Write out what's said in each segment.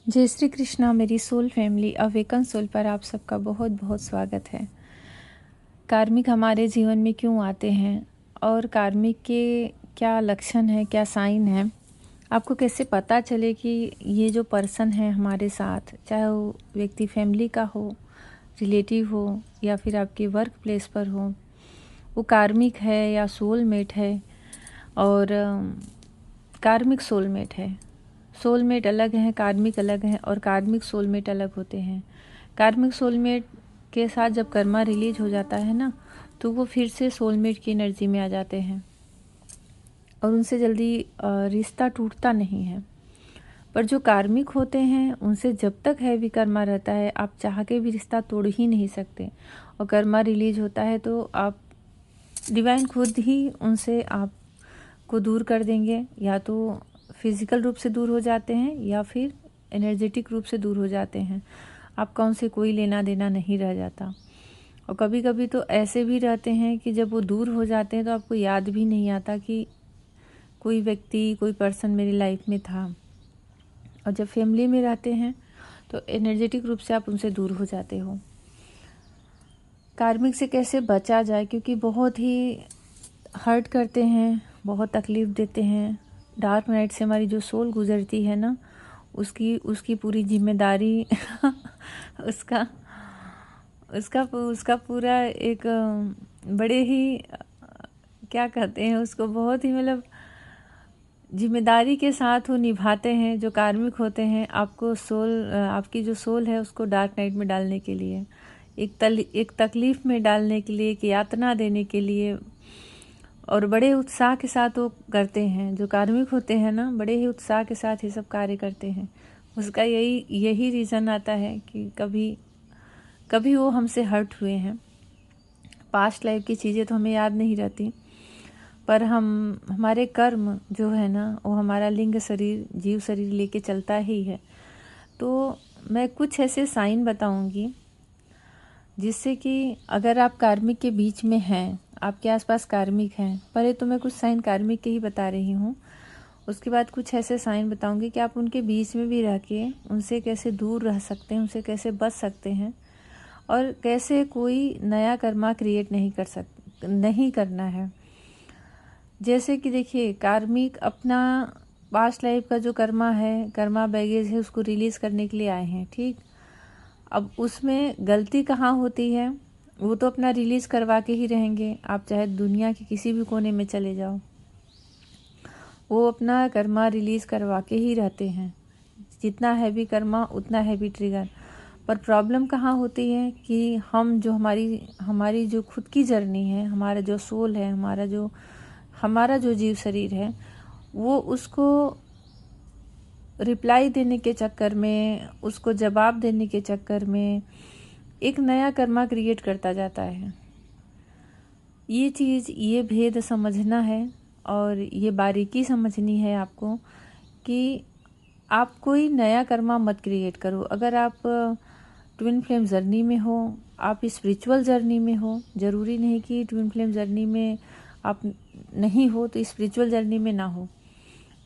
जय श्री कृष्णा। मेरी soul family awaken soul पर आप सबका बहुत बहुत स्वागत है। कार्मिक हमारे जीवन में क्यों आते हैं और कार्मिक के क्या लक्षण है, क्या साइन है, आपको कैसे पता चले कि ये जो पर्सन है हमारे साथ, चाहे वो व्यक्ति फैमिली का हो, रिलेटिव हो या फिर आपके वर्क प्लेस पर हो, वो कार्मिक है या सोलमेट है। और कार्मिक सोलमेट है। सोलमेट अलग हैं, कार्मिक अलग हैं और कार्मिक सोलमेट अलग होते हैं। कार्मिक सोलमेट के साथ जब कर्मा रिलीज हो जाता है ना, तो वो फिर से सोलमेट की एनर्जी में आ जाते हैं और उनसे जल्दी रिश्ता टूटता नहीं है। पर जो कार्मिक होते हैं उनसे जब तक हैवी कर्मा रहता है, आप चाह के भी रिश्ता तोड़ ही नहीं सकते। और कर्मा रिलीज होता है तो आप डिवाइन खुद ही उनसे आपको दूर कर देंगे, या तो फिजिकल रूप से दूर हो जाते हैं या फिर एनर्जेटिक रूप से दूर हो जाते हैं। आपका उनसे कोई लेना देना नहीं रह जाता। और कभी कभी तो ऐसे भी रहते हैं कि जब वो दूर हो जाते हैं तो आपको याद भी नहीं आता कि कोई व्यक्ति, कोई पर्सन मेरी लाइफ में था। और जब फैमिली में रहते हैं तो एनर्जेटिक रूप से आप उनसे दूर हो जाते हो। कार्मिक से कैसे बचा जाए, क्योंकि बहुत ही हर्ट करते हैं, बहुत तकलीफ़ देते हैं। डार्क नाइट से हमारी जो सोल गुजरती है ना, उसकी उसकी पूरी जिम्मेदारी उसका उसका उसका पूरा एक बड़े ही क्या कहते हैं उसको, बहुत ही मतलब जिम्मेदारी के साथ वो निभाते हैं। जो कार्मिक होते हैं, आपको आपकी जो सोल है उसको डार्क नाइट में डालने के लिए, एक तकलीफ़ में डालने के लिए, एक यातना देने के लिए, और बड़े उत्साह के साथ वो करते हैं। जो कार्मिक होते हैं ना, बड़े ही उत्साह के साथ ये सब कार्य करते हैं। उसका यही रीज़न आता है कि कभी कभी वो हमसे हर्ट हुए हैं। पास्ट लाइफ की चीज़ें तो हमें याद नहीं रहती, पर हमारे कर्म जो है ना, वो हमारा लिंग शरीर, जीव शरीर लेके चलता ही है। तो मैं कुछ ऐसे साइन बताऊंगी जिससे कि अगर आप कार्मिक के बीच में हैं, आपके आसपास कार्मिक हैं, पहले तो मैं कुछ साइन कार्मिक के ही बता रही हूँ, उसके बाद कुछ ऐसे साइन बताऊंगी कि आप उनके बीच में भी रह के उनसे कैसे दूर रह सकते हैं, उनसे कैसे बच सकते हैं और कैसे कोई नया कर्मा क्रिएट नहीं करना है। जैसे कि देखिए, कार्मिक अपना पास्ट लाइफ का जो कर्मा है, कर्मा बैगेज है, उसको रिलीज़ करने के लिए आए हैं, ठीक। अब उसमें गलती कहाँ होती है, वो तो अपना रिलीज़ करवा के ही रहेंगे। आप चाहे दुनिया के किसी भी कोने में चले जाओ, वो अपना कर्मा रिलीज़ करवा के ही रहते हैं। जितना हैवी कर्मा उतना हैवी ट्रिगर। पर प्रॉब्लम कहाँ होती है कि हम जो हमारी जो खुद की जर्नी है, हमारा जो सोल है, हमारा जो जीव शरीर है, वो उसको रिप्लाई देने के चक्कर में, उसको जवाब देने के चक्कर में एक नया कर्मा क्रिएट करता जाता है। ये चीज़, ये भेद समझना है और ये बारीकी समझनी है आपको कि आप कोई नया कर्मा मत क्रिएट करो। अगर आप ट्विन फ्लेम जर्नी में हो, आप स्पिरिचुअल जर्नी में हो, ज़रूरी नहीं कि ट्विन फ्लेम जर्नी में आप नहीं हो तो स्पिरिचुअल जर्नी में ना हो।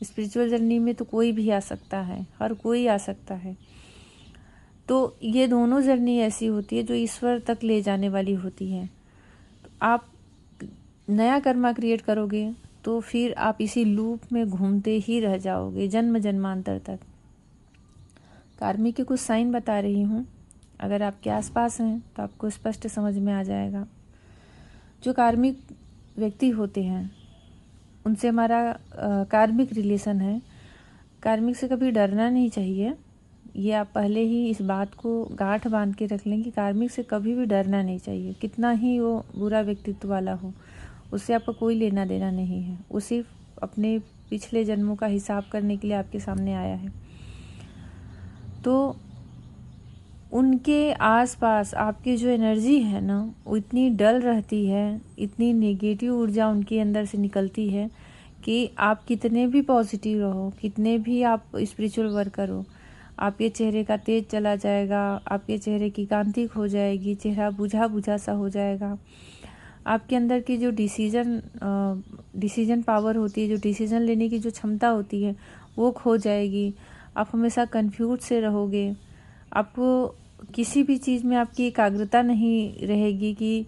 स्पिरिचुअल जर्नी में तो कोई भी आ सकता है, हर कोई आ सकता है। तो ये दोनों जर्नी ऐसी होती है जो ईश्वर तक ले जाने वाली होती है। तो आप नया कर्मा क्रिएट करोगे तो फिर आप इसी लूप में घूमते ही रह जाओगे जन्म जन्मांतर तक। कार्मिक के कुछ साइन बता रही हूँ, अगर आपके आसपास हैं तो आपको स्पष्ट समझ में आ जाएगा। जो कार्मिक व्यक्ति होते हैं उनसे हमारा कार्मिक रिलेशन है। कार्मिक से कभी डरना नहीं चाहिए। ये आप पहले ही इस बात को गांठ बांध के रख लें कि कार्मिक से कभी भी डरना नहीं चाहिए। कितना ही वो बुरा व्यक्तित्व वाला हो, उससे आपका कोई लेना देना नहीं है। वो सिर्फ अपने पिछले जन्मों का हिसाब करने के लिए आपके सामने आया है। तो उनके आसपास आपकी जो एनर्जी है ना, वो इतनी डल रहती है, इतनी नेगेटिव ऊर्जा उनके अंदर से निकलती है कि आप कितने भी पॉजिटिव रहो, कितने भी आप स्पिरिचुअल वर्कर हो, आपके चेहरे का तेज चला जाएगा, आपके चेहरे की कांति खो जाएगी, चेहरा बुझा बुझा सा हो जाएगा। आपके अंदर की जो डिसीजन पावर होती है, जो डिसीजन लेने की जो क्षमता होती है, वो खो जाएगी। आप हमेशा कंफ्यूज से रहोगे, आपको किसी भी चीज़ में आपकी एकाग्रता नहीं रहेगी कि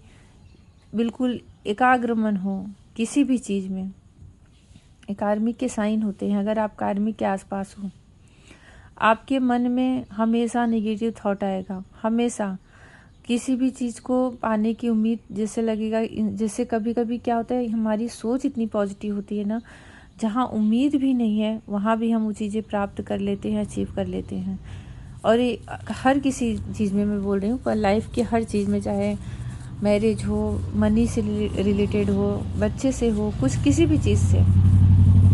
बिल्कुल एकाग्र मन हो किसी भी चीज़ में। ये कार्मिक के साइन होते हैं। अगर आप कार्मिक के आसपास हो, आपके मन में हमेशा नेगेटिव थॉट आएगा, हमेशा किसी भी चीज़ को पाने की उम्मीद, जैसे लगेगा, जैसे कभी कभी क्या होता है, हमारी सोच इतनी पॉजिटिव होती है ना, जहाँ उम्मीद भी नहीं है वहाँ भी हम वो चीज़ें प्राप्त कर लेते हैं, अचीव कर लेते हैं। और ये हर किसी चीज़ में मैं बोल रही हूँ, पर लाइफ के हर चीज़ में, चाहे मैरिज हो, मनी से रिलेटेड हो, बच्चे से हो, कुछ किसी भी चीज़ से,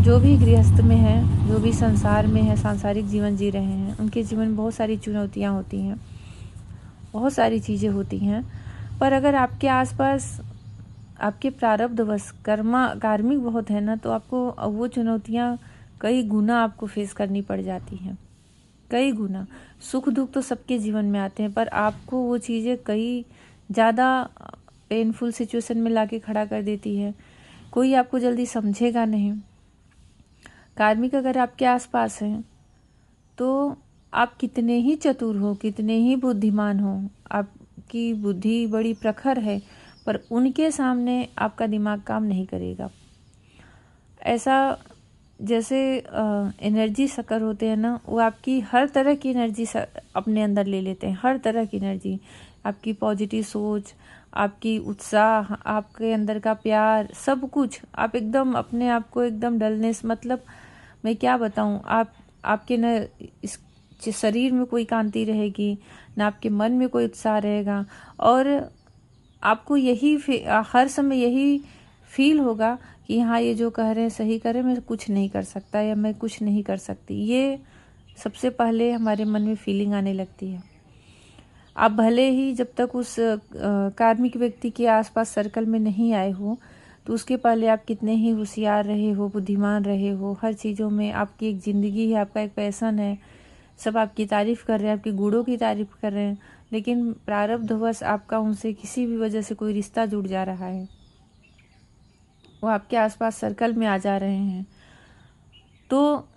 जो भी गृहस्थ में है, जो भी संसार में है, सांसारिक जीवन जी रहे हैं, उनके जीवन में बहुत सारी चुनौतियाँ होती हैं, बहुत सारी चीज़ें होती हैं। पर अगर आपके आसपास आपके प्रारब्धवश कार्मिक बहुत है ना, तो आपको वो चुनौतियाँ कई गुना आपको फेस करनी पड़ जाती हैं, कई गुना। सुख दुख तो सबके जीवन में आते हैं, पर आपको वो चीज़ें कई ज़्यादा पेनफुल सिचुएशन में लाके खड़ा कर देती है। कोई आपको जल्दी समझेगा नहीं। कार्मिक अगर आपके आसपास हैं तो आप कितने ही चतुर हो, कितने ही बुद्धिमान हो, आपकी बुद्धि बड़ी प्रखर है, पर उनके सामने आपका दिमाग काम नहीं करेगा। ऐसा जैसे एनर्जी सकर होते हैं ना, वो आपकी हर तरह की एनर्जी अपने अंदर ले लेते हैं, हर तरह की एनर्जी, आपकी पॉजिटिव सोच, आपकी उत्साह, आपके अंदर का प्यार, सब कुछ। आप एकदम अपने आप को एकदम डलनेस, मतलब मैं क्या बताऊं, आपके न इस शरीर में कोई कांति रहेगी, ना आपके मन में कोई उत्साह रहेगा, और आपको यही हर समय यही फील होगा कि हाँ, ये जो कह रहे हैं सही कर रहे हैं, मैं कुछ नहीं कर सकता या मैं कुछ नहीं कर सकती। ये सबसे पहले हमारे मन में फीलिंग आने लगती है। आप भले ही जब तक उस कार्मिक व्यक्ति के आसपास सर्कल में नहीं आए हो, तो उसके पहले आप कितने ही होशियार रहे हो, बुद्धिमान रहे हो, हर चीज़ों में आपकी एक ज़िंदगी है, आपका एक पैशन है, सब आपकी तारीफ़ कर रहे हैं, आपके गुणों की तारीफ़ कर रहे हैं, लेकिन प्रारब्धवश आपका उनसे किसी भी वजह से कोई रिश्ता जुड़ जा रहा है, वो आपके आसपास सर्कल में आ जा रहे हैं, तो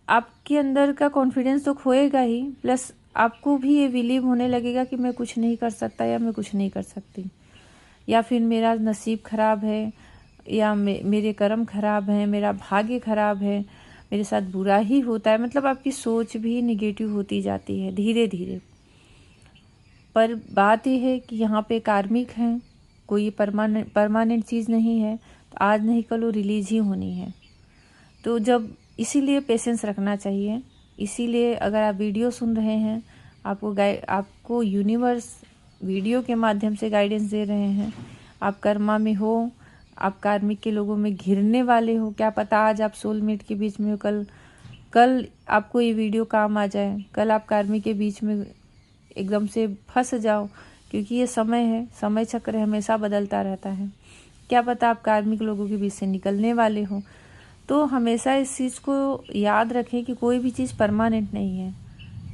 आपके अंदर का कॉन्फिडेंस तो खोएगा ही, प्लस आपको भी ये बिलीव होने लगेगा कि मैं कुछ नहीं कर सकता या मैं कुछ नहीं कर सकती, या फिर मेरा नसीब खराब है, या मेरे कर्म खराब हैं, मेरा भाग्य खराब है, मेरे साथ बुरा ही होता है। मतलब आपकी सोच भी निगेटिव होती जाती है धीरे धीरे। पर बात यह है कि यहाँ पे कार्मिक हैं, कोई परमानेंट चीज़ नहीं है, तो आज नहीं कल वो रिलीज ही होनी है। तो जब इसीलिए पेशेंस रखना चाहिए। इसीलिए अगर आप वीडियो सुन रहे हैं, आपको यूनिवर्स वीडियो के माध्यम से गाइडेंस दे रहे हैं। आप कर्मा में हो, आप कार्मिक के लोगों में घिरने वाले हो, क्या पता आज आप सोलमेट के बीच में हो, कल आपको ये वीडियो काम आ जाए, कल आप कार्मिक के बीच में एकदम से फंस जाओ, क्योंकि ये समय है, समय चक्र हमेशा बदलता रहता है। क्या पता आप कार्मिक लोगों के बीच से निकलने वाले हो। तो हमेशा इस चीज़ को याद रखें कि कोई भी चीज़ परमानेंट नहीं है,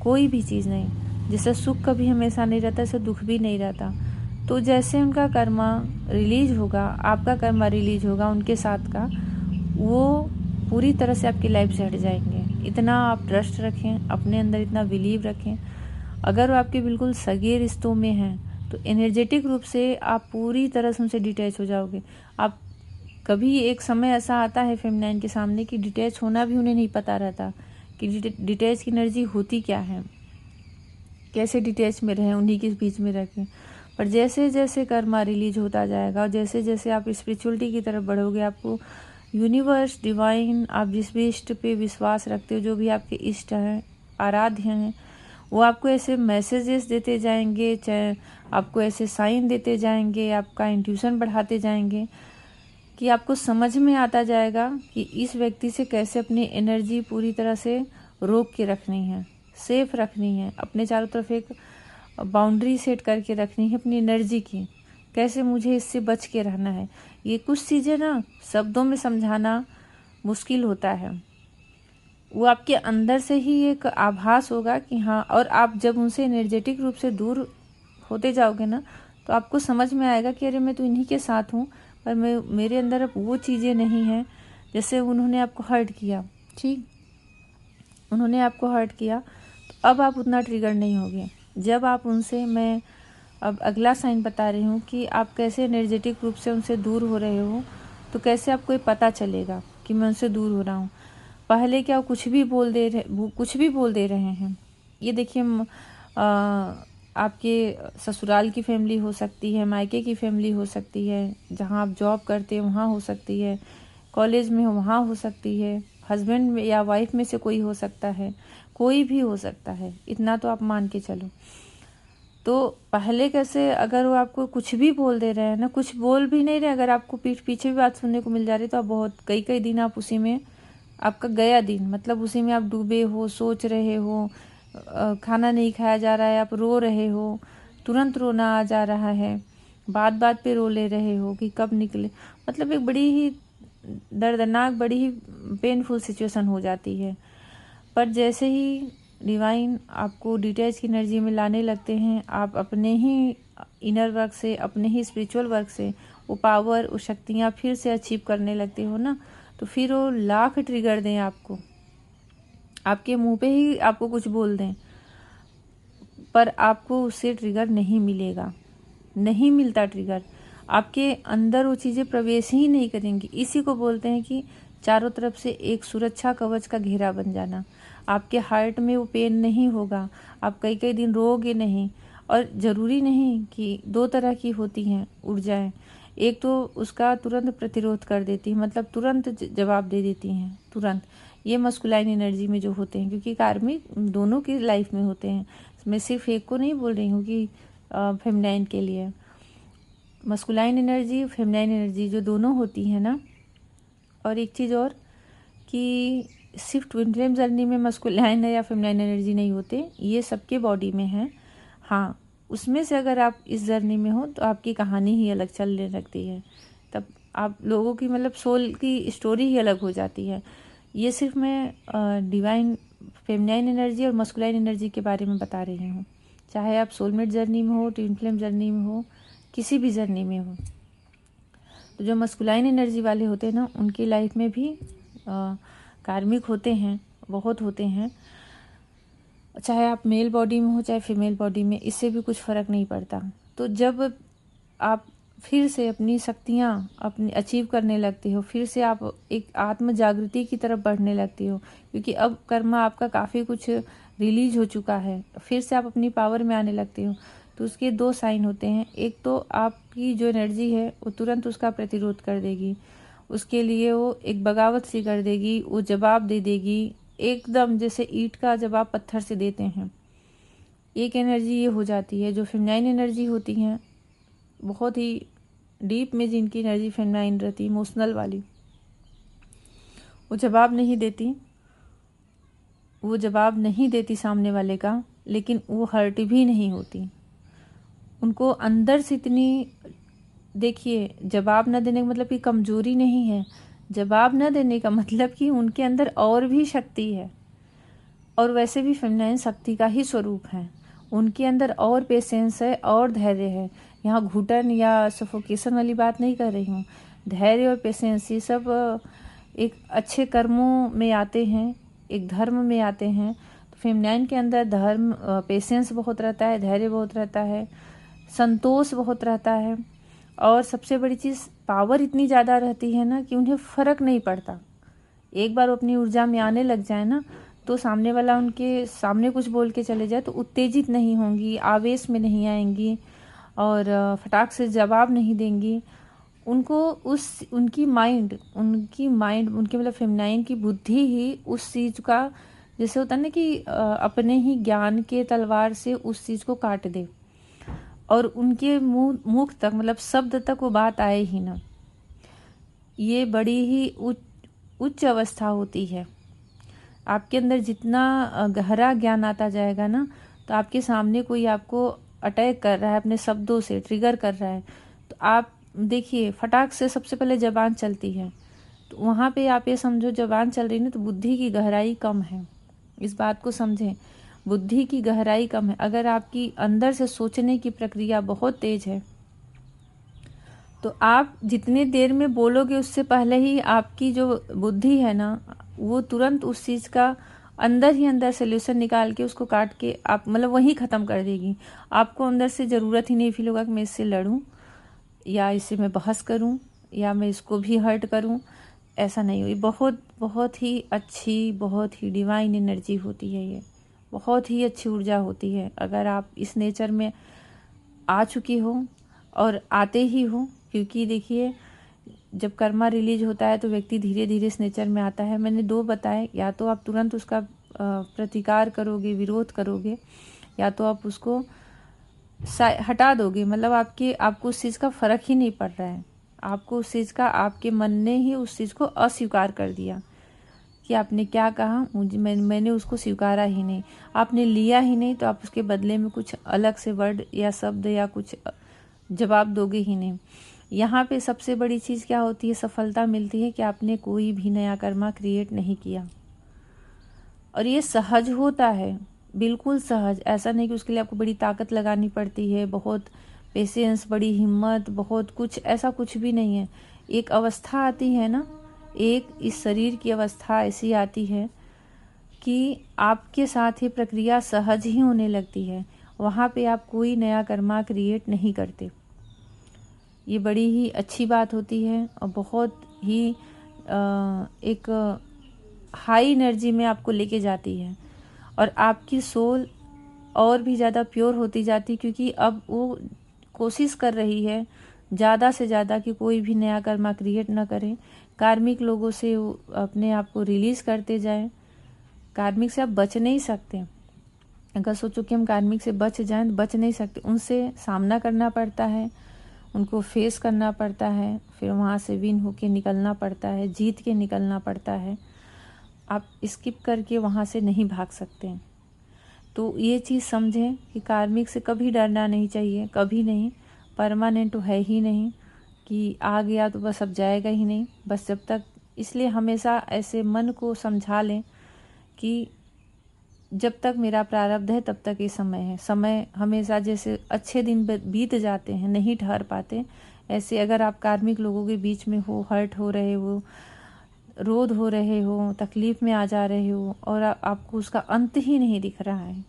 कोई भी चीज़ नहीं। जैसे सुख कभी हमेशा नहीं रहता, ऐसे दुख भी नहीं रहता। तो जैसे उनका कर्मा रिलीज होगा, आपका कर्मा रिलीज होगा उनके साथ का, वो पूरी तरह से आपकी लाइफ से हट जाएंगे। इतना आप ट्रस्ट रखें, अपने अंदर इतना बिलीव रखें। अगर वो आपके बिल्कुल सगे रिश्तों में हैं, तो एनर्जेटिक रूप से आप पूरी तरह से उनसे डिटैच हो जाओगे। आप कभी एक समय ऐसा आता है फेमिनाइन के सामने कि डिटैच होना भी उन्हें नहीं पता रहता कि डिटैच की एनर्जी होती क्या है, कैसे डिटैच में रहें, उन्हीं के बीच में रखें। पर जैसे जैसे कर्मा रिलीज होता जाएगा और जैसे जैसे आप स्पिरिचुअलिटी की तरफ बढ़ोगे, आपको यूनिवर्स, डिवाइन, आप जिस भी इष्ट पे विश्वास रखते हो, जो भी आपके इष्ट हैं, आराध्य हैं, वो आपको ऐसे मैसेजेस देते जाएंगे, चाहे आपको ऐसे साइन देते जाएंगे, आपका इंट्यूशन बढ़ाते जाएंगे कि आपको समझ में आता जाएगा कि इस व्यक्ति से कैसे अपनी एनर्जी पूरी तरह से रोक के रखनी है, सेफ रखनी है, अपने चारों तरफ एक बाउंड्री सेट करके रखनी है अपनी एनर्जी की, कैसे मुझे इससे बच के रहना है। ये कुछ चीज़ें ना शब्दों में समझाना मुश्किल होता है, वो आपके अंदर से ही एक आभास होगा कि हाँ। और आप जब उनसे एनर्जेटिक रूप से दूर होते जाओगे ना, तो आपको समझ में आएगा कि अरे मैं तो इन्हीं के साथ हूँ, पर मेरे अंदर अब वो चीज़ें नहीं हैं जैसे उन्होंने आपको हर्ट किया। ठीक, उन्होंने आपको हर्ट किया, तो अब आप उतना ट्रिगर नहीं होगे। जब आप उनसे, मैं अब अगला साइन बता रही हूँ कि आप कैसे एनर्जेटिक रूप से उनसे दूर हो रहे हो, तो कैसे आपको ये पता चलेगा कि मैं उनसे दूर हो रहा हूँ। पहले क्या कुछ भी बोल दे रहे हैं। ये देखिए, आपके ससुराल की फैमिली हो सकती है, मायके की फैमिली हो सकती है, जहाँ आप जॉब करते हैं वहाँ हो सकती है, कॉलेज में हो वहाँ हो सकती है, हस्बैंड में या वाइफ में से कोई हो सकता है, कोई भी हो सकता है, इतना तो आप मान के चलो। तो पहले कैसे, अगर वो आपको कुछ भी बोल दे रहे हैं ना, कुछ बोल भी नहीं रहे, अगर आपको पीछे भी बात सुनने को मिल जा रही, तो आप बहुत कई दिन आप उसी में, आपका गया दिन, मतलब उसी में आप डूबे हो, सोच रहे हो, खाना नहीं खाया जा रहा है, आप रो रहे हो, तुरंत रोना आ जा रहा है, बात पे रो ले रहे हो कि कब निकले। मतलब एक बड़ी ही दर्दनाक, बड़ी ही पेनफुल सिचुएशन हो जाती है। पर जैसे ही डिवाइन आपको डिटैच की एनर्जी में लाने लगते हैं, आप अपने ही इनर वर्क से, अपने ही स्पिरिचुअल वर्क से वो पावर, वो शक्तियाँ फिर से अचीव करने लगते हो ना, तो फिर वो लाख ट्रिगर दें आपको, आपके मुंह पे ही आपको कुछ बोल दें, पर आपको उससे ट्रिगर नहीं मिलेगा, नहीं मिलता ट्रिगर। आपके अंदर वो चीज़ें प्रवेश ही नहीं करेंगी। इसी को बोलते हैं कि चारों तरफ से एक सुरक्षा कवच का घेरा बन जाना। आपके हार्ट में वो पेन नहीं होगा, आप कई दिन रोओगे नहीं। और ज़रूरी नहीं कि दो तरह की होती हैं ऊर्जाएं, एक तो उसका तुरंत प्रतिरोध कर देती है, मतलब तुरंत जवाब दे देती हैं, तुरंत। ये मस्कुलाइन एनर्जी में जो होते हैं, क्योंकि कार्मिक दोनों की लाइफ में होते हैं, मैं सिर्फ एक को नहीं बोल रही हूँ कि फेमिनाइन के लिए। मस्कुलाइन एनर्जी, फेमिनाइन एनर्जी जो दोनों होती है ना। और एक चीज़ और कि सिर्फ ट्विन फ्लेम जर्नी में मस्कुलाइन या फेमिनाइन एनर्जी नहीं होते, ये सबके बॉडी में है। हाँ, उसमें से अगर आप इस जर्नी में हो तो आपकी कहानी ही अलग चलने लगती है, तब आप लोगों की, मतलब सोल की स्टोरी ही अलग हो जाती है। ये सिर्फ मैं डिवाइन फेमिनाइन एनर्जी और मस्कुलाइन एनर्जी के बारे में बता रही हूँ। चाहे आप सोलमेट जर्नी में हो, ट्विन फ्लेम जर्नी में हो, किसी भी जर्नी में हो, तो जो मस्कुलाइन एनर्जी वाले होते हैं ना, उनकी लाइफ में भी कार्मिक होते हैं, बहुत होते हैं। चाहे आप मेल बॉडी में हो चाहे फीमेल बॉडी में, इससे भी कुछ फ़र्क नहीं पड़ता। तो जब आप फिर से अपनी शक्तियाँ अपनी अचीव करने लगते हो, फिर से आप एक आत्म जागृति की तरफ बढ़ने लगती हो, क्योंकि अब कर्मा आपका काफ़ी कुछ रिलीज हो चुका है, फिर से आप अपनी पावर में आने लगते हो। तो उसके दो साइन होते हैं, एक तो आपकी जो एनर्जी है वो तुरंत उसका प्रतिरोध कर देगी, उसके लिए वो एक बगावत सी कर देगी, वो जवाब दे देगी एकदम, जैसे ईंट का जवाब पत्थर से देते हैं। एक एनर्जी ये हो जाती है। जो फेमिनाइन एनर्जी होती हैं, बहुत ही डीप में जिनकी एनर्जी फेमिनाइन रहती, इमोशनल वाली, वो जवाब नहीं देती सामने वाले का, लेकिन वो हर्ट भी नहीं होती। उनको अंदर से इतनी, देखिए, जवाब न देने का मतलब कि कमजोरी नहीं है, जवाब न देने का मतलब कि उनके अंदर और भी शक्ति है। और वैसे भी फेमिनाइन शक्ति का ही स्वरूप है, उनके अंदर और पेशेंस है और धैर्य है। यहाँ घुटन या सफोकेशन वाली बात नहीं कर रही हूँ। धैर्य और पेशेंस, ये सब एक अच्छे कर्मों में आते हैं, एक धर्म में आते हैं। तो फेमिनाइन के अंदर धर्म, पेशेंस बहुत रहता है, धैर्य बहुत रहता है, संतोष बहुत रहता है, और सबसे बड़ी चीज़ पावर इतनी ज़्यादा रहती है ना कि उन्हें फ़र्क नहीं पड़ता। एक बार वो अपनी ऊर्जा में आने लग जाए ना, तो सामने वाला उनके सामने कुछ बोल के चले जाए तो उत्तेजित नहीं होंगी, आवेश में नहीं आएंगी और फटाक से जवाब नहीं देंगी। उनको उनकी माइंड उनके मतलब फेमिनाइन की बुद्धि ही उस चीज़ का, जैसे होता है ना कि अपने ही ज्ञान के तलवार से उस चीज़ को काट दे, और उनके मुख तक, मतलब शब्द तक वो बात आए ही ना। ये बड़ी ही उच्च अवस्था होती है। आपके अंदर जितना गहरा ज्ञान आता जाएगा ना, तो आपके सामने कोई आपको अटैक कर रहा है, अपने शब्दों से ट्रिगर कर रहा है, तो आप देखिए फटाक से सबसे पहले जबान चलती है। तो वहाँ पे आप ये समझो, जबान चल रही है ना, तो बुद्धि की गहराई कम है। इस बात को समझें, बुद्धि की गहराई कम है। अगर आपकी अंदर से सोचने की प्रक्रिया बहुत तेज है, तो आप जितने देर में बोलोगे उससे पहले ही आपकी जो बुद्धि है ना, वो तुरंत उस चीज़ का अंदर ही अंदर सोल्यूशन निकाल के उसको काट के आप मतलब वहीं ख़त्म कर देगी। आपको अंदर से ज़रूरत ही नहीं फील होगा कि मैं इससे लड़ूं या इससे मैं बहस करूं या मैं इसको भी हर्ट करूं। ऐसा नहीं हुई। बहुत बहुत ही अच्छी, बहुत ही डिवाइन एनर्जी होती है ये, बहुत ही अच्छी ऊर्जा होती है। अगर आप इस नेचर में आ चुकी हो और आते ही हो, क्योंकि देखिए जब कर्मा रिलीज होता है तो व्यक्ति धीरे धीरे इस नेचर में आता है। मैंने 2 बताए, या तो आप तुरंत उसका प्रतिकार करोगे, विरोध करोगे, या तो आप उसको हटा दोगे। मतलब आपको उस चीज़ का फ़र्क ही नहीं पड़ रहा है। आपको उस चीज़ का, आपके मन ने ही उस चीज़ को अस्वीकार कर दिया कि आपने क्या कहा, मैंने उसको स्वीकारा ही नहीं, आपने लिया ही नहीं, तो आप उसके बदले में कुछ अलग से वर्ड या शब्द या कुछ जवाब दोगे ही नहीं। यहाँ पे सबसे बड़ी चीज़ क्या होती है, सफलता मिलती है कि आपने कोई भी नया कर्मा क्रिएट नहीं किया। और ये सहज होता है, बिल्कुल सहज। ऐसा नहीं कि उसके लिए आपको बड़ी ताकत लगानी पड़ती है, बहुत पेशेंस, बड़ी हिम्मत, बहुत कुछ, ऐसा कुछ भी नहीं है। एक अवस्था आती है ना, एक इस शरीर की अवस्था ऐसी आती है कि आपके साथ ये प्रक्रिया सहज ही होने लगती है। वहाँ पे आप कोई नया कर्मा क्रिएट नहीं करते। ये बड़ी ही अच्छी बात होती है और बहुत ही एक हाई एनर्जी में आपको लेके जाती है और आपकी सोल और भी ज़्यादा प्योर होती जाती, क्योंकि अब वो कोशिश कर रही है ज़्यादा से ज़्यादा कि कोई भी नया कर्मा क्रिएट ना करें। कार्मिक लोगों से अपने आप को रिलीज़ करते जाएं। कार्मिक से आप बच नहीं सकते। अगर सोचो कि हम कार्मिक से बच जाएं तो बच नहीं सकते, उनसे सामना करना पड़ता है, उनको फेस करना पड़ता है, फिर वहाँ से विन होके निकलना पड़ता है, जीत के निकलना पड़ता है। आप स्किप करके वहाँ से नहीं भाग सकते। तो ये चीज़ समझें कि कार्मिक से कभी डरना नहीं चाहिए, कभी नहीं। परमानेंट तो है ही नहीं कि आ गया तो बस अब जाएगा ही नहीं, बस जब तक। इसलिए हमेशा ऐसे मन को समझा लें कि जब तक मेरा प्रारब्ध है तब तक ये समय है। समय हमेशा, जैसे अच्छे दिन बीत जाते हैं, नहीं ठहर पाते, ऐसे अगर आप कार्मिक लोगों के बीच में हो, हर्ट हो रहे हो, रोध हो रहे हो, तकलीफ में आ जा रहे हो और आपको उसका अंत ही नहीं दिख रहा है,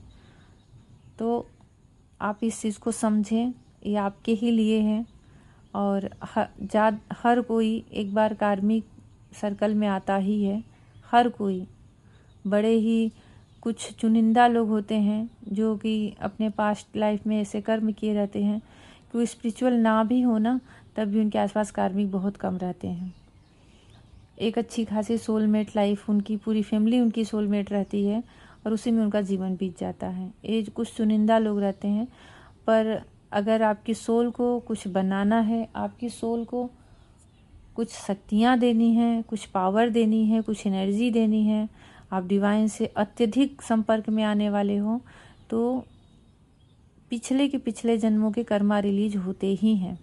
तो आप इस चीज़ को समझें, ये आपके ही लिए है। और हर कोई एक बार कार्मिक सर्कल में आता ही है, हर कोई। बड़े ही कुछ चुनिंदा लोग होते हैं जो कि अपने पास्ट लाइफ में ऐसे कर्म किए रहते हैं कि वो स्पिरिचुअल ना भी हो ना, तब भी उनके आसपास कार्मिक बहुत कम रहते हैं। एक अच्छी खासी सोलमेट लाइफ, उनकी पूरी फैमिली उनकी सोलमेट रहती है और उसी में उनका जीवन बीत जाता है। ये कुछ चुनिंदा लोग रहते हैं। पर अगर आपकी सोल को कुछ बनाना है, आपकी सोल को कुछ शक्तियाँ देनी हैं, कुछ पावर देनी है, कुछ एनर्जी देनी है, आप डिवाइन से अत्यधिक संपर्क में आने वाले हो, तो पिछले के पिछले जन्मों के कर्मा रिलीज होते ही हैं।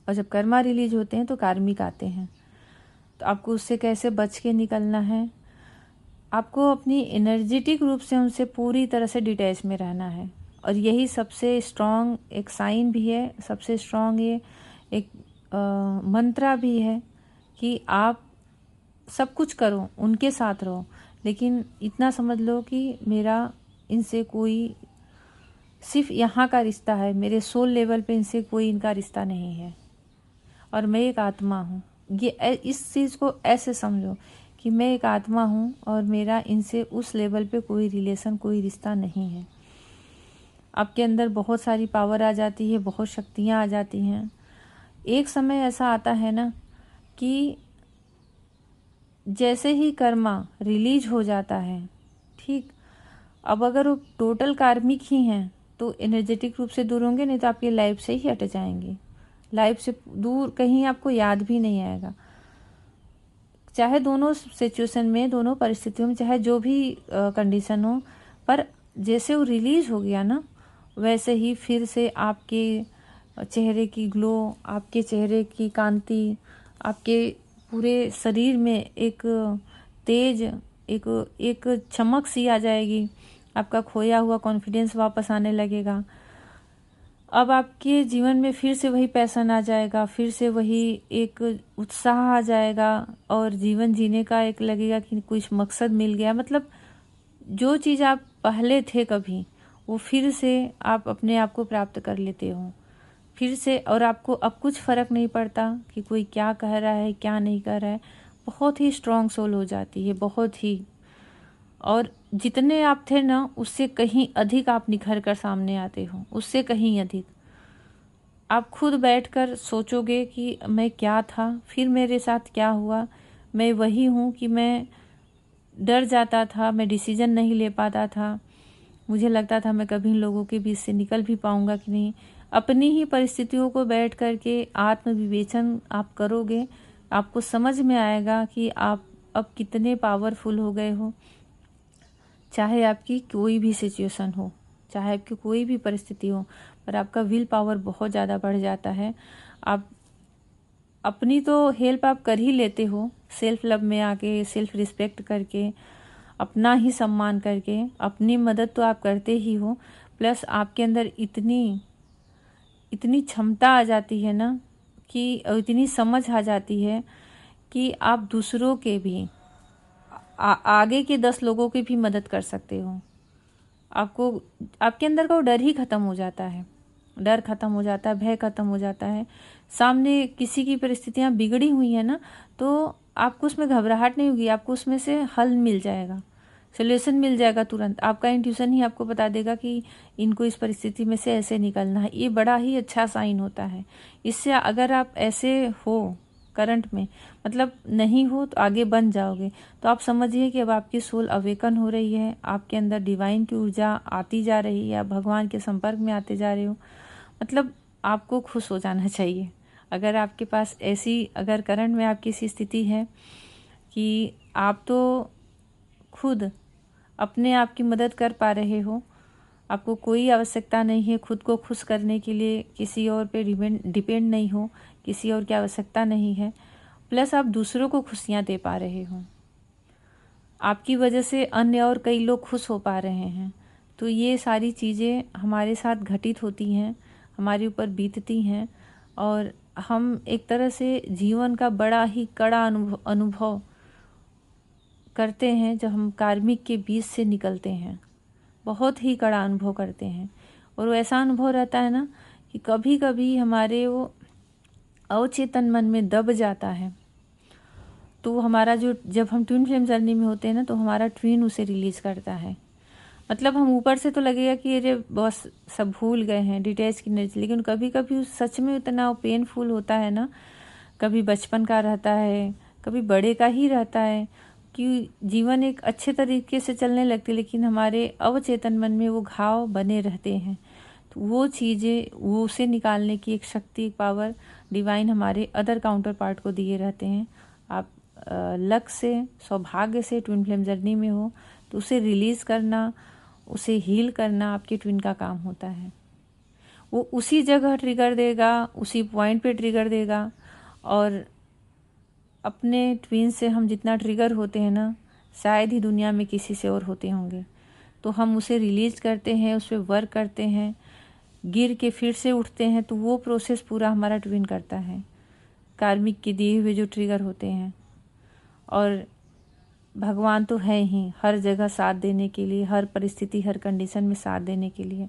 और जब कर्मा रिलीज होते हैं तो कार्मिक आते हैं। तो आपको उससे कैसे बच के निकलना है, आपको अपनी एनर्जेटिक रूप से उनसे पूरी तरह से डिटैच में रहना है। और यही सबसे स्ट्रॉन्ग एक साइन भी है, सबसे स्ट्रॉन्ग ये एक मंत्रा भी है कि आप सब कुछ करो, उनके साथ रहो, लेकिन इतना समझ लो कि मेरा इनसे कोई सिर्फ यहाँ का रिश्ता है, मेरे सोल लेवल पे इनसे कोई इनका रिश्ता नहीं है और मैं एक आत्मा हूँ। ये इस चीज़ को ऐसे समझो कि मैं एक आत्मा हूँ और मेरा इनसे उस लेवल पे कोई रिलेशन, कोई रिश्ता नहीं है। आपके अंदर बहुत सारी पावर आ जाती है, बहुत शक्तियाँ आ जाती हैं। एक समय ऐसा आता है ना कि जैसे ही कर्मा रिलीज हो जाता है, ठीक, अब अगर वो टोटल कार्मिक ही हैं तो एनर्जेटिक रूप से दूर होंगे, नहीं तो आपकी लाइफ से ही हट जाएंगे। लाइफ से दूर, कहीं आपको याद भी नहीं आएगा। चाहे दोनों सिचुएशन में, दोनों परिस्थितियों में, चाहे जो भी कंडीशन हो, पर जैसे वो रिलीज हो गया ना, वैसे ही फिर से आपके चेहरे की ग्लो, आपके चेहरे की कांति, आपके पूरे शरीर में एक तेज, एक चमक सी आ जाएगी। आपका खोया हुआ कॉन्फिडेंस वापस आने लगेगा। अब आपके जीवन में फिर से वही पैशन आ जाएगा, फिर से वही एक उत्साह आ जाएगा और जीवन जीने का एक लगेगा कि कुछ मकसद मिल गया। मतलब जो चीज़ आप पहले थे कभी, वो फिर से आप अपने आप को प्राप्त कर लेते हो फिर से। और आपको अब कुछ फ़र्क नहीं पड़ता कि कोई क्या कह रहा है, क्या नहीं कह रहा है। बहुत ही स्ट्रॉन्ग सोल हो जाती है, बहुत ही। और जितने आप थे ना, उससे कहीं अधिक आप निखर कर सामने आते हो, उससे कहीं अधिक। आप खुद बैठकर सोचोगे कि मैं क्या था, फिर मेरे साथ क्या हुआ। मैं वही हूँ कि मैं डर जाता था, मैं डिसीजन नहीं ले पाता था। मुझे लगता था मैं कभी इन लोगों के बीच से निकल भी पाऊँगा कि नहीं। अपनी ही परिस्थितियों को बैठ कर के आत्मविवेचन आप करोगे, आपको समझ में आएगा कि आप अब कितने पावरफुल हो गए हो। चाहे आपकी कोई भी सिचुएशन हो, चाहे आपकी कोई भी परिस्थिति हो, पर आपका विल पावर बहुत ज़्यादा बढ़ जाता है। आप अपनी तो हेल्प आप कर ही लेते हो, सेल्फ लव में आके, सेल्फ रिस्पेक्ट करके, अपना ही सम्मान करके अपनी मदद तो आप करते ही हो। प्लस आपके अंदर इतनी क्षमता आ जाती है ना, कि इतनी समझ आ जाती है कि आप दूसरों के भी आगे के 10 लोगों की भी मदद कर सकते हो। आपको आपके अंदर का वो डर ही ख़त्म हो जाता है, डर ख़त्म हो जाता है, भय ख़त्म हो जाता है। सामने किसी की परिस्थितियाँ बिगड़ी हुई हैं ना, तो आपको उसमें घबराहट नहीं होगी, आपको उसमें से हल मिल जाएगा, सोल्यूशन मिल जाएगा तुरंत। आपका इंट्यूशन ही आपको बता देगा कि इनको इस परिस्थिति में से ऐसे निकलना है। ये बड़ा ही अच्छा साइन होता है। इससे अगर आप ऐसे हो करंट में, मतलब नहीं हो तो आगे बन जाओगे, तो आप समझिए कि अब आपकी सोल अवेकन हो रही है, आपके अंदर डिवाइन की ऊर्जा आती जा रही है, आप भगवान के संपर्क में आते जा रहे हो। मतलब आपको खुश हो जाना चाहिए। अगर आपके पास ऐसी, अगर करंट में आपकी ऐसी स्थिति है कि आप तो खुद अपने आप की मदद कर पा रहे हो, आपको कोई आवश्यकता नहीं है खुद को खुश करने के लिए, किसी और पे डिपेंड नहीं हो, किसी और की आवश्यकता नहीं है। प्लस आप दूसरों को खुशियाँ दे पा रहे हो, आपकी वजह से अन्य और कई लोग खुश हो पा रहे हैं। तो ये सारी चीज़ें हमारे साथ घटित होती हैं, हमारे ऊपर बीतती हैं, और हम एक तरह से जीवन का बड़ा ही कड़ा अनुभव करते हैं जब हम कार्मिक के बीच से निकलते हैं। बहुत ही कड़ा अनुभव करते हैं, और वो ऐसा अनुभव रहता है ना कि कभी कभी हमारे वो अवचेतन मन में दब जाता है। तो हमारा जो, जब हम ट्विन फ्लेम जर्नी में होते हैं ना, तो हमारा ट्विन उसे रिलीज करता है। मतलब हम ऊपर से तो लगेगा कि अरे बस सब भूल गए हैं, डिटैच की एनर्जी, लेकिन कभी कभी सच में इतना पेनफुल होता है ना। कभी बचपन का रहता है, कभी बड़े का ही रहता है, कि जीवन एक अच्छे तरीके से चलने लगती, लेकिन हमारे अवचेतन मन में वो घाव बने रहते हैं। तो वो चीज़ें, वो उसे निकालने की एक शक्ति, एक पावर डिवाइन हमारे अदर काउंटर पार्ट को दिए रहते हैं। आप लक से, सौभाग्य से ट्विन फ्लेम जर्नी में हो, तो उसे रिलीज़ करना, उसे हील करना आपके ट्विन का काम होता है। वो उसी जगह ट्रिगर देगा, उसी पॉइंट पे ट्रिगर देगा। और अपने ट्विन से हम जितना ट्रिगर होते हैं ना, शायद ही दुनिया में किसी से और होते होंगे। तो हम उसे रिलीज करते हैं, उस पर वर्क करते हैं, गिर के फिर से उठते हैं। तो वो प्रोसेस पूरा हमारा ट्विन करता है, कार्मिक के दिए हुए जो ट्रिगर होते हैं। और भगवान तो है ही हर जगह साथ देने के लिए, हर परिस्थिति, हर कंडीशन में साथ देने के लिए।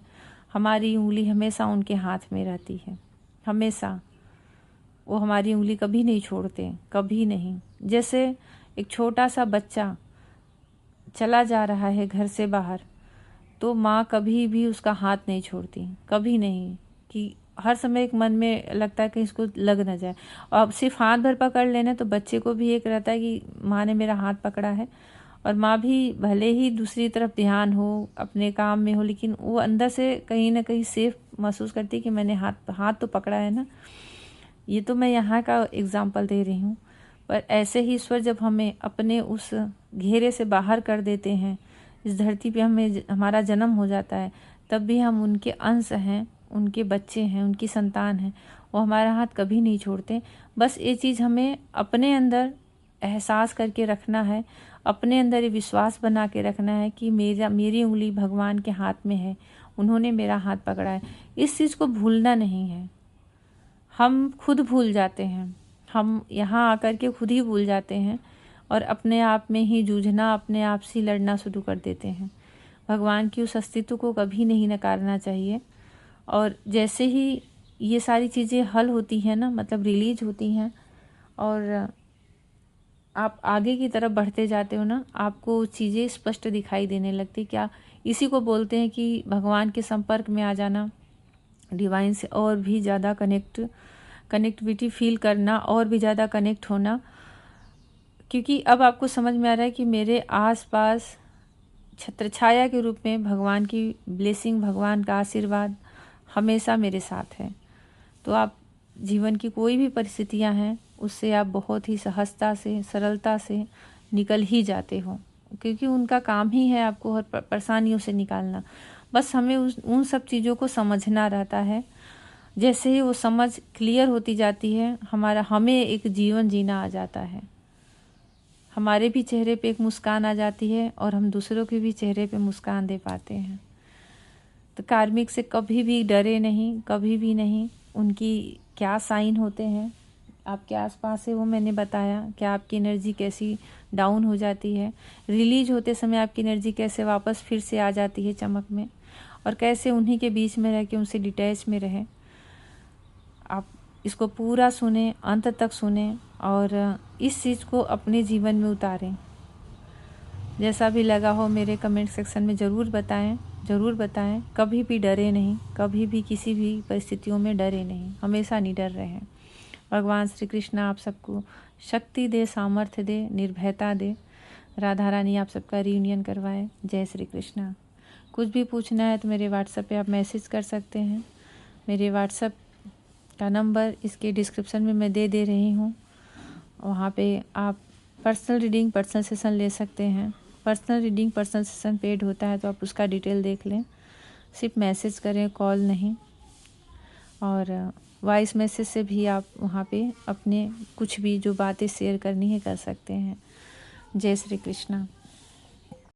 हमारी उंगली हमेशा उनके हाथ में रहती है, हमेशा। वो हमारी उंगली कभी नहीं छोड़ते, कभी नहीं। जैसे एक छोटा सा बच्चा चला जा रहा है घर से बाहर, तो माँ कभी भी उसका हाथ नहीं छोड़ती, कभी नहीं, कि हर समय एक मन में लगता है कि इसको लग ना जाए। और अब सिर्फ हाथ भर पकड़ लेना, तो बच्चे को भी एक रहता है कि माँ ने मेरा हाथ पकड़ा है। और माँ भी भले ही दूसरी तरफ ध्यान हो, अपने काम में हो, लेकिन वो अंदर से कहीं ना कहीं सेफ महसूस करती है कि मैंने हाथ तो पकड़ा है ना। ये तो मैं यहाँ का एग्जाम्पल दे रही हूँ। पर ऐसे ही ईश्वर जब हमें अपने उस घेरे से बाहर कर देते हैं, इस धरती पे हमारा जन्म हो जाता है, तब भी हम उनके अंश हैं, उनके बच्चे हैं, उनकी संतान हैं। वो हमारा हाथ कभी नहीं छोड़ते। बस ये चीज़ हमें अपने अंदर एहसास करके रखना है, अपने अंदर ये विश्वास बना के रखना है कि मेरी उंगली भगवान के हाथ में है, उन्होंने मेरा हाथ पकड़ा है। इस चीज़ को भूलना नहीं है। हम खुद भूल जाते हैं, हम यहाँ आकर के खुद ही भूल जाते हैं और अपने आप में ही जूझना, अपने आप से लड़ना शुरू कर देते हैं। भगवान की उस अस्तित्व को कभी नहीं नकारना चाहिए। और जैसे ही ये सारी चीज़ें हल होती हैं ना, मतलब रिलीज होती हैं और आप आगे की तरफ बढ़ते जाते हो ना, आपको चीज़ें स्पष्ट दिखाई देने लगती। क्या इसी को बोलते हैं कि भगवान के संपर्क में आ जाना, डिवाइन से और भी ज़्यादा कनेक्टिविटी फील करना, और भी ज़्यादा कनेक्ट होना। क्योंकि अब आपको समझ में आ रहा है कि मेरे आसपास छत्र छाया के रूप में भगवान की ब्लेसिंग, भगवान का आशीर्वाद हमेशा मेरे साथ है। तो आप जीवन की कोई भी परिस्थितियां हैं, उससे आप बहुत ही सहजता से, सरलता से निकल ही जाते हो, क्योंकि उनका काम ही है आपको हर परेशानियों से निकालना। बस हमें उन सब चीज़ों को समझना रहता है। जैसे ही वो समझ क्लियर होती जाती है, हमें एक जीवन जीना आ जाता है। हमारे भी चेहरे पे एक मुस्कान आ जाती है और हम दूसरों के भी चेहरे पे मुस्कान दे पाते हैं। तो कार्मिक से कभी भी डरे नहीं, कभी भी नहीं। उनकी क्या साइन होते हैं आपके आसपास है वो मैंने बताया। क्या आपकी एनर्जी कैसी डाउन हो जाती है, रिलीज होते समय आपकी एनर्जी कैसे वापस फिर से आ जाती है चमक में, और कैसे उन्हीं के बीच में रह के उनसे डिटैच में रहे। आप इसको पूरा सुने, अंत तक सुने और इस चीज़ को अपने जीवन में उतारें। जैसा भी लगा हो मेरे कमेंट सेक्शन में ज़रूर बताएं। कभी भी डरे नहीं, कभी भी किसी भी परिस्थितियों में डरे नहीं, हमेशा निडर रहें। भगवान श्री कृष्ण आप सबको शक्ति दे, सामर्थ्य दे, निर्भयता दे। राधा रानी आप सबका रियूनियन करवाए। जय श्री कृष्णा। कुछ भी पूछना है तो मेरे व्हाट्सएप पे आप मैसेज कर सकते हैं। मेरे व्हाट्सएप का नंबर इसके डिस्क्रिप्शन में मैं दे रही हूँ। वहाँ पे आप पर्सनल रीडिंग, पर्सनल सेशन ले सकते हैं। Personal reading, personal session paid होता है, तो आप उसका डिटेल देख लें। सिर्फ मैसेज करें, कॉल नहीं। और वॉइस मैसेज से भी आप वहाँ पे अपने कुछ भी जो बातें शेयर करनी है कर सकते हैं। जय श्री कृष्णा।